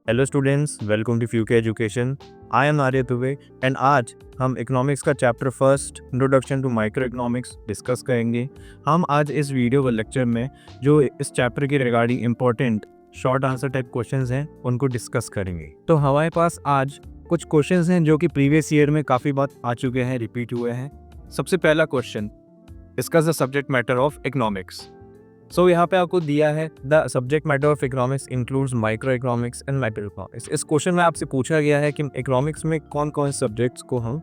Hello students, welcome to Fuke education. I am Arya Dubey and आज हम economics का chapter first introduction to microeconomics discuss करेंगे। हम आज इस वीडियो व लेक्चर में जो इस चैप्टर के regarding important short answer type questions हैं उनको डिस्कस करेंगे। तो हमारे पास आज कुछ क्वेश्चंस हैं जो कि प्रीवियस ईयर में काफ़ी बार आ चुके हैं, रिपीट हुए हैं। सबसे पहला question, discuss the subject matter of economics. So यहाँ पे आपको दिया है the subject matter of economics includes micro economics and macroeconomics. इस क्वेश्चन में आपसे पूछा गया है कि इकोनॉमिक्स में कौन कौन से सब्जेक्ट्स को हम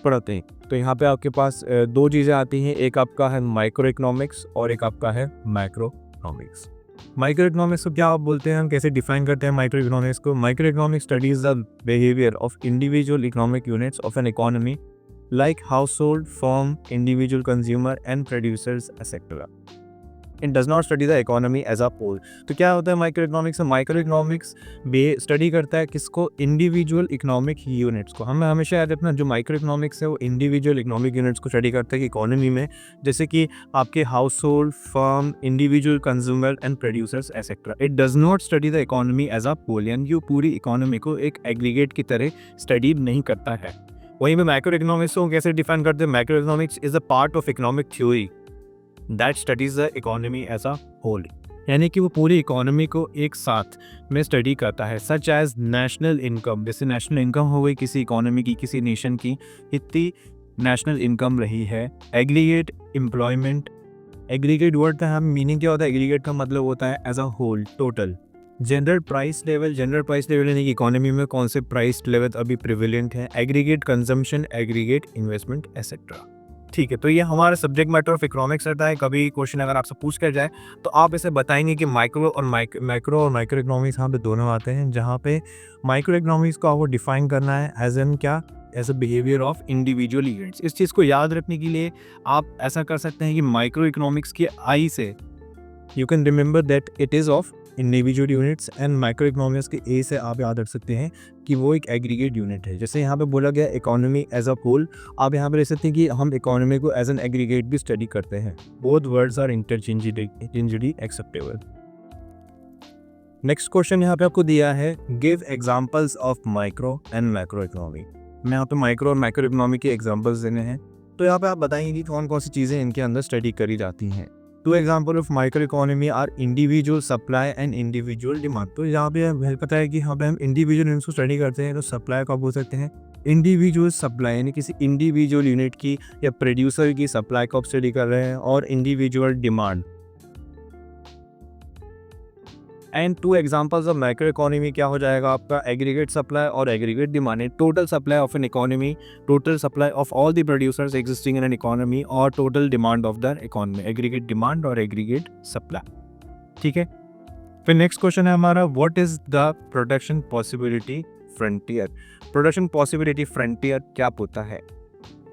पढ़ते हैं। तो यहाँ पे आपके पास दो चीज़ें आती हैं, एक आपका है माइक्रो इकोनॉमिक्स और एक आपका है मैक्रो इकोनॉमिक्स। माइक्रो इकोनॉमिक्स को क्या आप बोलते हैं, हम कैसे डिफाइन करते हैं माइक्रो इकोनॉमिक्स को? Microeconomics studies the behaviour of individual economic units of an economy like household, firm, individual consumer and producers etcetera. It does not study the economy as a whole. तो क्या होता है microeconomics? Microeconomics study करता है किसको? Individual economic units को। हमें हमेशा याद रखना, जो माइक्रो इकोनॉमिक्स है वो इंडिविजुअल इकोनॉमिक यूनिट्स को स्टडी करता है इकोनॉमी में, जैसे कि आपके household, firm, individual consumer and producers etcetera. It does not study the economy as a whole, यानी ये पूरी इकोनॉमी को एक एग्रीगेट की तरह स्टडी नहीं करता है। वहीं पे मैक्रो इकोनॉमिक्स को कैसे डिफाइन करते हैं? Macro economics is a part of economic theory that studies the economy as a whole, यानी कि वो पूरी इकोनॉमी को एक साथ में स्टडी करता है। सच एज नेशनल इनकम, जैसे नेशनल इनकम हो गई किसी इकोनॉमी की, किसी नेशन की, इतनी नेशनल इनकम रही है। एग्रीगेट एम्प्लॉयमेंट, एग्रीगेट वर्ड का हम मीनिंग क्या होता है? एग्रीगेट का मतलब होता है as a whole, total. General price level, general price level यानी कि इकोनॉमी में कौन से प्राइस लेवल अभी प्रिविलेंट है। Aggregate consumption, aggregate investment etcetera. ठीक है, तो ये हमारा सब्जेक्ट मैटर ऑफ इकोनॉमिक्स रहता है। कभी क्वेश्चन अगर आपसे पूछ कर जाए तो आप इसे बताएंगे कि माइक्रो और माइक्रो इकोनॉमिक्स यहाँ पे दोनों आते हैं, जहाँ पे माइक्रो इकोनॉमिक्स को आपको डिफाइन करना है एज एन क्या? As a behaviour of individual units. इस चीज़ को याद रखने के लिए आप ऐसा कर सकते हैं कि माइक्रो इकोनॉमिक्स की आई से you can remember that it is of individual units, and micro economics के ए से आप याद रख सकते हैं कि वो एक एग्रीगेट यूनिट है। जैसे यहाँ पे बोला गया इकोनॉमी एज अ होल, आप यहाँ पे रह सकते हैं कि हम इकोनॉमी को एज एन एग्रीगेट भी स्टडी करते हैं। Both words are interchangeably acceptable. Next question यहाँ पे आपको दिया है, give examples of micro and macro economy. मैं यहाँ पे माइक्रो और मैक्रो इकोनॉमी के एग्जांपल्स देने हैं, तो यहाँ पे आप बताएंगे कि कौन कौन सी चीज़ें इनके अंदर स्टडी करी जाती हैं। Two example of micro economy are individual supply and individual demand. तो यहाँ पे हमें पता है कि यहाँ पे हम इंडिविजुअल यूनिट्स को स्टडी करते हैं, तो सप्लाई को आप बोल सकते हैं इंडिविजुअल सप्लाई, यानी किसी इंडिविजुअल यूनिट की या प्रोड्यूसर की सप्लाई को आप स्टडी कर रहे हैं। और individual demand. And two examples of macro economy क्या हो जाएगा आपका? एग्रीगेट सप्लाई और aggregate demand. Total supply of an economy, total supply of all the producers existing in an economy, और total demand of the economy. Aggregate demand और aggregate supply. ठीक है, फिर नेक्स्ट क्वेश्चन है हमारा, what is the production possibility frontier. Production possibility frontier क्या होता है?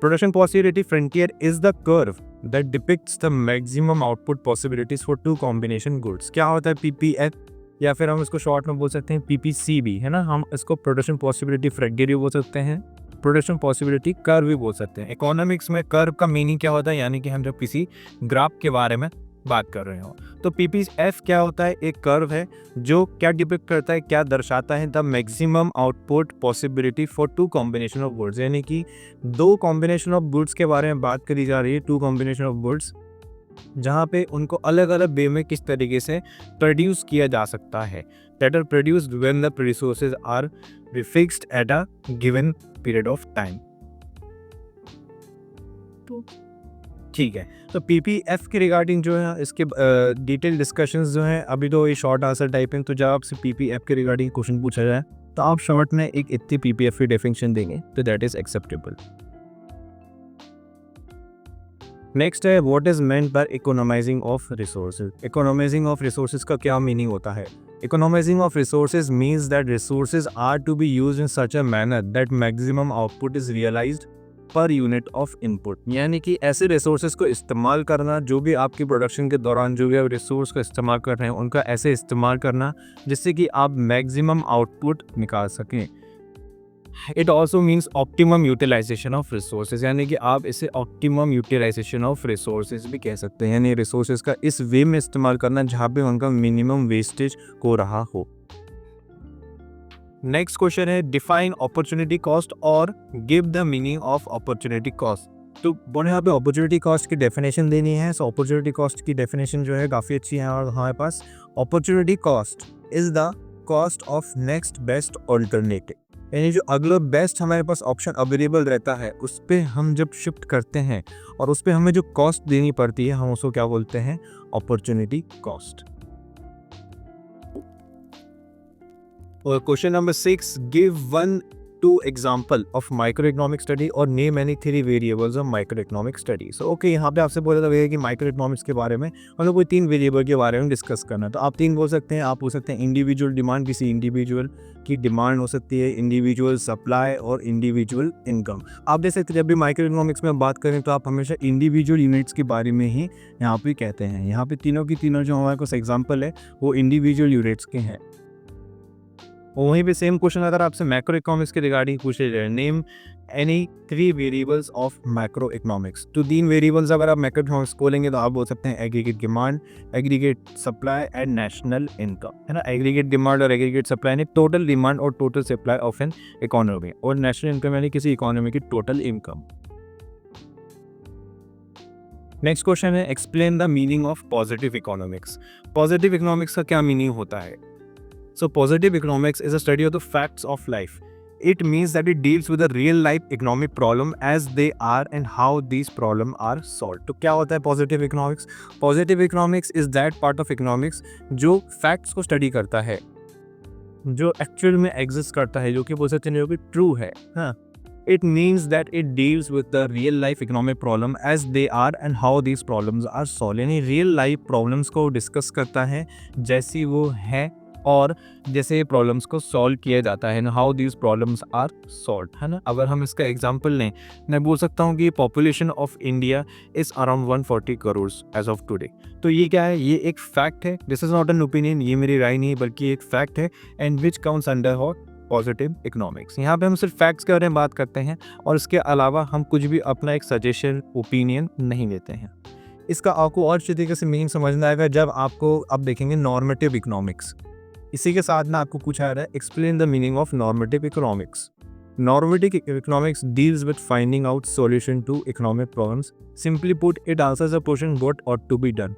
Production possibility frontier is the curve that depicts the maximum output possibilities for two combination goods। क्या होता है? PPF, या फिर हम इसको शॉर्ट में बोल सकते हैं PPCB, है ना। हम इसको प्रोडक्शन पॉसिबिलिटी फ्रंटियर भी बोल सकते हैं, प्रोडक्शन पॉसिबिलिटी कर्व भी बोल सकते हैं। इकोनॉमिक्स में कर्व का मीनिंग क्या होता है? यानी कि हम जब किसी ग्राफ के बारे में बात कर रहे हो, तो PPF क्या होता है? एक कर्व है जो क्या डिपिक्ट करता है, क्या दर्शाता है? The maximum output possibility for two combination of goods, यानी कि दो कॉम्बिनेशन ऑफ गुड्स के बारे में बात करी जा रही है। टू कॉम्बिनेशन ऑफ गुड्स जहाँ पे उनको अलग अलग वे में किस तरीके से प्रोड्यूस किया जा सकता है। That are produced when the resources are fixed at a given period of time. ठीक है, तो PPF के रिगार्डिंग जो है इसके डिटेल डिस्कशंस जो हैं, अभी तो ये शॉर्ट आंसर टाइप हैं, तो जब आपसे PPF के रिगार्डिंग क्वेश्चन पूछा जाए तो आप शॉर्ट में एक इतनी PPF की डेफिनेशन देंगे तो दैट इज एक्सेप्टेबल। नेक्स्ट है, what is meant by economising of resources. Economising of resources का क्या मीनिंग होता है? Economising of resources means that resources are to be used in such a manner that maximum output is realised per unit of input, यानी कि ऐसे resources को इस्तेमाल करना, जो भी आपकी प्रोडक्शन के दौरान जो भी आप रिसोर्स का इस्तेमाल कर रहे हैं उनका ऐसे इस्तेमाल करना जिससे कि आप मैक्सिमम आउटपुट निकाल सकें। It also means optimum utilisation of resources, यानी कि आप इसे ऑप्टिमम यूटिलाइजेशन ऑफ रिसोर्सेज भी कह सकते हैं, यानी रिसोर्सेज का इस वे में इस्तेमाल करना जहाँ पे उनका मिनिमम वेस्टेज हो रहा हो। नेक्स्ट क्वेश्चन है डिफाइन अपॉर्चुनिटी कॉस्ट और give the meaning of opportunity cost. तो बोले यहाँ पे अपॉर्चुनिटी कॉस्ट की डेफिनेशन देनी है। सो अपॉर्चुनिटी कॉस्ट की डेफिनेशन जो है काफ़ी अच्छी है और हमारे पास opportunity cost is the cost of next best alternative, यानी जो अगला बेस्ट हमारे पास ऑप्शन अवेलेबल रहता है उस पर हम जब शिफ्ट करते हैं और उस पर हमें जो कॉस्ट देनी पड़ती है हम उसको क्या बोलते हैं, अपॉर्चुनिटी कॉस्ट। और question number 6, give 1-2 example of microeconomic study और name any 3 variables of microeconomic study. So okay, यहाँ पे आपसे बोला था भैया कि माइक्रो इकोनॉमिक्स के बारे में मतलब कोई 3 वेरिएबल के बारे में डिस्कस करना है, तो आप 3 बोल सकते हैं। आप बोल सकते हैं इंडिविजुअल डिमांड, किसी इंडिविजुअल की डिमांड हो सकती है, इंडिविजुअल सप्लाई और इंडिविजुअल इनकम। आप देख सकते हैं जब भी माइक्रो इकोनॉमिक्स में बात करें तो आप हमेशा इंडिविजुअल यूनिट्स के बारे में ही यहाँ पे कहते हैं। यहाँ पे तीनों की तीनों जो हमारे पास एग्जाम्पल है वो इंडिविजुअल यूनिट्स के हैं। और वहीं पे सेम क्वेश्चन अगर आपसे मैक्रो इकोनॉमिक्स के रिगार्डिंग पूछे जाए, name any 3 variables of macro economics, तो 3 वेरिएबल्स अगर आप मैक्रो इकोनॉमिक्स बोलेंगे तो आप बोल सकते हैं aggregate demand, aggregate supply and national income, है ना। एग्रीगेट डिमांड और एग्रीगेट सप्लाई यानी टोटल डिमांड और total supply of an economy, और नेशनल इनकम यानी किसी इकोनॉमी की टोटल इनकम। नेक्स्ट क्वेश्चन है explain the meaning of positive economics. Positive economics का क्या मीनिंग होता है? So positive economics is a study of the facts of life. It means that it deals with the real life economic problem as they are and how these problems are solved. तो क्या होता है positive economics? Positive economics is that part of economics जो facts को study करता है, जो actual में exist करता है, जो कि बोल सकते हैं जो कि true है, हाँ। It means that it deals with the real life economic problem as they are and how these problems are solved. यानी real life problems को discuss करता है जैसी वो है और जैसे प्रॉब्लम्स को सॉल्व किया जाता है, how these problems are solve, है ना। अगर हम इसका एग्जांपल लें, मैं बोल सकता हूँ कि population of India is around 140 crore as of today. तो ये क्या है? ये एक फैक्ट है। This is not an opinion, ये मेरी राय नहीं है बल्कि एक फैक्ट है and which counts under hot positive economics. यहाँ पे हम सिर्फ फैक्ट्स के बारे में बात करते हैं और इसके अलावा हम कुछ भी अपना एक सजेशन ओपिनियन नहीं देते हैं। इसका आपको और तरीके से मीनिंग समझना आएगा जब आपको अब देखेंगे नॉर्मेटिव इकोनॉमिक्स। इसी के साथ ना आपको पूछा रहा है explain the meaning of normative economics. Normative economics deals with finding out solution to economic problems. Simply put it answers the question what ought to be done.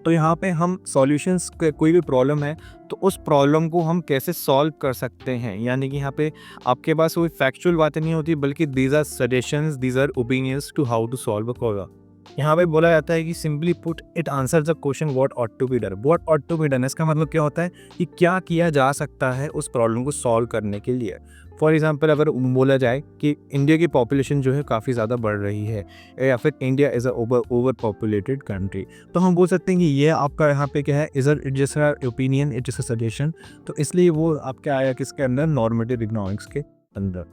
तो यहाँ पे हम सॉल्यूशंस के कोई भी प्रॉब्लम है तो उस प्रॉब्लम को हम कैसे सॉल्व कर सकते हैं, यानी कि यहाँ पे आपके पास कोई फैक्चुअल बातें नहीं होती बल्कि these are suggestions, these are opinions to how to solve a problem. यहाँ पे बोला जाता है कि simply put it answer the question what ought to be done. What ought to be done इसका मतलब क्या होता है कि क्या किया जा सकता है उस प्रॉब्लम को सॉल्व करने के लिए। फॉर एग्जांपल अगर बोला जाए कि इंडिया की पॉपुलेशन जो है काफ़ी ज़्यादा बढ़ रही है या फिर India is a over populated country, तो हम बोल सकते हैं कि ये आपका यहाँ पे क्या है, is a just opinion, it is a suggestion. तो इसलिए वो आपका आया किसके अंदर, नॉर्मेटिव इकोनॉमिक्स के अंदर।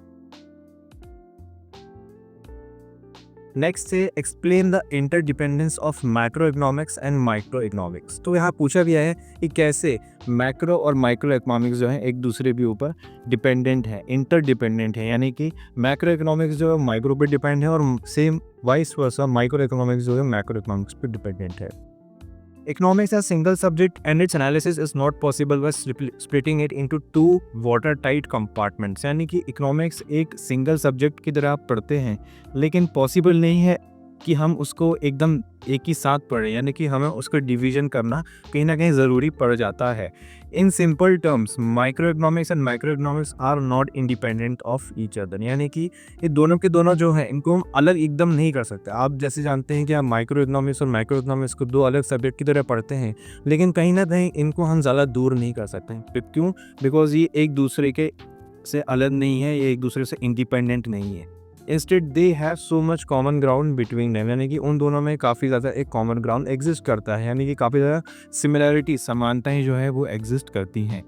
नेक्स्ट है explain the interdependence of macro economics and micro economics. तो यहाँ पूछा गया है कि कैसे मैक्रो और माइक्रो इकोनॉमिक्स जो है एक दूसरे के ऊपर डिपेंडेंट है, इंटरडिपेंडेंट है, यानी कि मैक्रो इकोनॉमिक्स जो है माइक्रो पे डिपेंड है और same vice versa micro economics जो है मैक्रो इकोनॉमिक्स पे डिपेंडेंट है। Economics as single subject and its analysis is not possible by splitting it into 2 watertight compartments। यानी कि इकोनॉमिक्स एक सिंगल सब्जेक्ट की तरह आप पढ़ते हैं लेकिन पॉसिबल नहीं है कि हम उसको एकदम एक ही साथ पढ़ें, यानी कि हमें उसको डिवीजन करना कहीं ना कहीं ज़रूरी पड़ जाता है। In simple terms micro economics and micro economics are not independent of each other, यानी कि ये दोनों के दोनों जो हैं इनको हम अलग एकदम नहीं कर सकते। आप जैसे जानते हैं कि आप माइक्रो इकोनॉमिक्स और माइक्रो इकोनॉमिक्स को 2 अलग सब्जेक्ट की तरह पढ़ते हैं लेकिन कहीं ना कहीं इनको हम ज़्यादा दूर नहीं कर सकते। क्यों? बिकॉज ये एक दूसरे के से अलग नहीं है, ये एक दूसरे से इंडिपेंडेंट नहीं है। Instead they have so much common ground between them, यानी कि उन दोनों में काफ़ी ज़्यादा एक कॉमन ग्राउंड एग्जिस्ट करता है, यानी कि काफ़ी ज़्यादा सिमिलैरिटी, समानताएं जो है वो एग्जिस्ट करती हैं।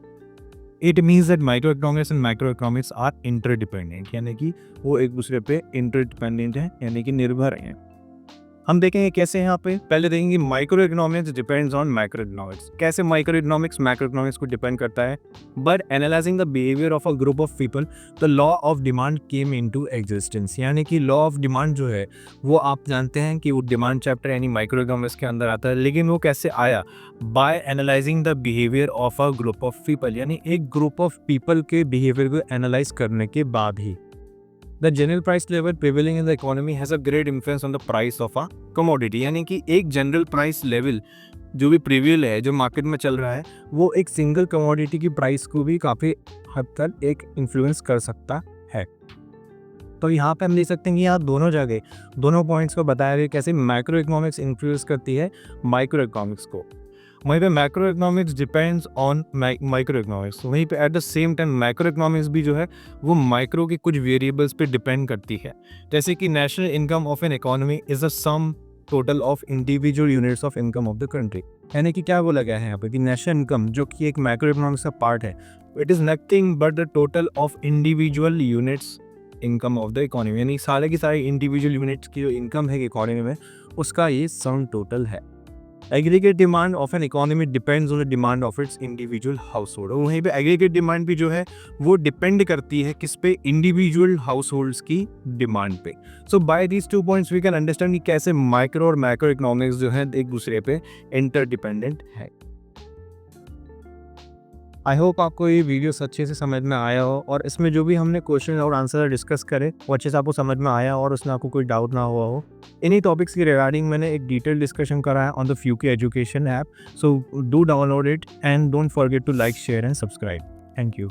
It means that micro economics and micro economics are interdependent, यानी कि वो एक दूसरे पे इंटरडिपेंडेंट है, यानी कि निर्भर हैं। हम देखेंगे कैसे यहाँ पे पहले देखेंगे micro economics depends on micro economics, कैसे माइक्रो इकोनॉमिक्स मैक्रो इकोनॉमिक्स को डिपेंड करता है। But analysing the behaviour of a group of people the law of demand came into existence, यानी कि लॉ ऑफ डिमांड जो है वो आप जानते हैं कि वो डिमांड चैप्टर यानी माइक्रो इकोनॉमिक्स के अंदर आता है, लेकिन वो कैसे आया, by analysing the behaviour of a group of people, यानी एक ग्रुप ऑफ पीपल के बिहेवियर को एनालाइज करने के बाद ही। The general price level prevailing in the economy has a great influence on the price of a commodity, यानी कि एक जनरल प्राइस लेवल जो भी प्रिवेल है, जो मार्केट में चल रहा है, वो एक सिंगल कमोडिटी की प्राइस को भी काफ़ी हद तक एक इन्फ्लुएंस कर सकता है। तो यहाँ पे हम देख सकते हैं कि यहाँ दोनों जगह दोनों पॉइंट्स को बताया गया कैसे माइक्रो इकोनॉमिक्स इन्फ्लुएंस करती है माइक्रो इकोनॉमिक्स को। वहीं पे macro economics depends on micro economics, वहीं पे at the same time macro economics भी जो है वो माइक्रो के कुछ वेरिएबल्स पे डिपेंड करती है। जैसे कि national income of an economy is the sum total of individual units of income of the country, यानी कि क्या बोला गया है यहाँ पे कि नेशनल इनकम जो कि एक मैक्रो इकोनॉमिक्स का पार्ट है, it is nothing but the total of individual units income of the economy, यानी सारे की सारी इंडिविजुअल यूनिट्स की जो इनकम है इकोनॉमी में उसका ये सम टोटल है। Aggregate demand of an economy depends on the demand of its individual house hold, वहीं पे एग्रीगेट डिमांड भी जो है वो डिपेंड करती है किस पे, इंडिविजुअल हाउस होल्ड्स की डिमांड पे। So by these 2 points we can understand कि कैसे माइक्रो और मैक्रो इकोनॉमिक्स जो है एक दूसरे पे इंटरडिपेंडेंट है। आई होप आपको ये वीडियोस अच्छे से समझ में आया हो और इसमें जो भी हमने क्वेश्चन और आंसर डिस्कस करे वो अच्छे से आपको समझ में आया और उसमें आपको कोई डाउट ना हुआ हो। इन्हीं टॉपिक्स की रिगार्डिंग मैंने एक डिटेल डिस्कशन करा है on the Fuke education app, so do download it and don't forget to like, share and subscribe. Thank you.